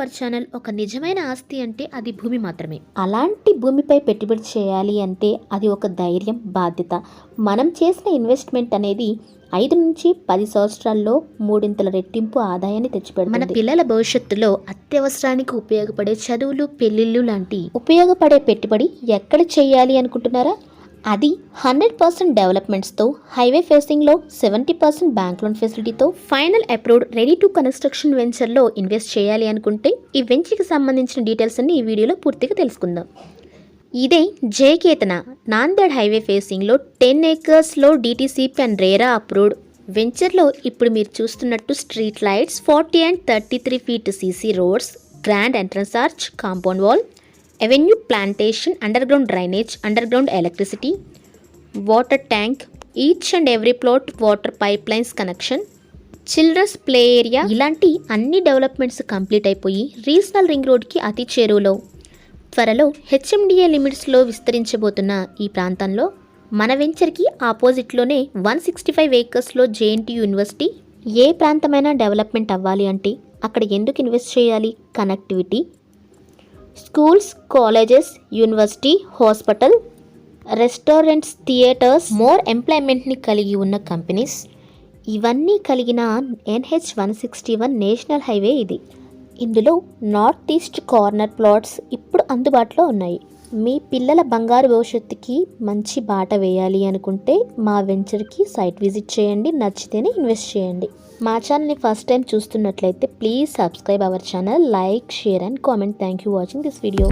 Our channel. ఒక నిజమైన ఆస్తి అంటే అది భూమి మాత్రమే. అలాంటి భూమిపై పెట్టుబడి చేయాలి అంటే అది ఒక ధైర్యం, బాధ్యత. మనం చేసిన ఇన్వెస్ట్మెంట్ అనేది 5 నుంచి 10 సంవత్సరాల్లో 3 రెట్టింపు ఆదాయాన్ని తెచ్చిపెడుతుంది. మన పిల్లల భవిష్యత్తులో అత్యవసరానికి ఉపయోగపడే చదువులు, పెళ్లిళ్ళు లాంటి ఉపయోగపడే పెట్టుబడి ఎక్కడ చేయాలి అనుకుంటున్నారా? అది 100% డెవలప్మెంట్స్తో, హైవే ఫేసింగ్లో 70% బ్యాంక్ లోన్ ఫెసిలిటీతో, final approved ready to construction వెంచర్లో ఇన్వెస్ట్ చేయాలి అనుకుంటే ఈ వెంచర్కి సంబంధించిన డీటెయిల్స్ అన్ని ఈ వీడియోలో పూర్తిగా తెలుసుకుందాం. ఇదే జయకేతన నాందేడ్ హైవే ఫేసింగ్లో 10 acresలో DTCP అండ్ రేరా అప్రూవ్డ్ వెంచర్లో ఇప్పుడు మీరు చూస్తున్నట్టు street lights, 40 and 33 feet CC roads, grand entrance arch, compound wall, avenue plantation, underground drainage, underground electricity, water tank, each and every plot water pipe lines connection, children's play area, ఇలాంటి అన్ని developments complete అయిపోయి regional ring రోడ్కి అతి చేరువలో త్వరలో HMDA లిమిట్స్లో విస్తరించబోతున్న ఈ ప్రాంతంలో మన వెంచర్కి ఆపోజిట్లోనే 165 acresలో JNTU యూనివర్సిటీ. ఏ ప్రాంతమైనా డెవలప్మెంట్ అవ్వాలి అంటే అక్కడ ఎందుకు ఇన్వెస్ట్ చేయాలి? Connectivity, schools, colleges, university, hospital, restaurants, theatres, more ఎంప్లాయ్మెంట్ని కలిగి ఉన్న కంపెనీస్, ఇవన్నీ కలిగిన NH-161 నేషనల్ హైవే ఇది. ఇందులో నార్త్ ఈస్ట్ కార్నర్ ప్లాట్స్ ఇప్పుడు అందుబాటులో ఉన్నాయి. మీ పిల్లల బంగారు భవిష్యత్తుకి మంచి బాట వేయాలి అనుకుంటే మా వెంచర్కి సైట్ విజిట్ చేయండి. నచ్చితేనే ఇన్వెస్ట్ చేయండి. మా ఛానల్ని ఫస్ట్ టైం చూస్తున్నట్లయితే please subscribe our channel, like, share and comment. Thank you watching this video.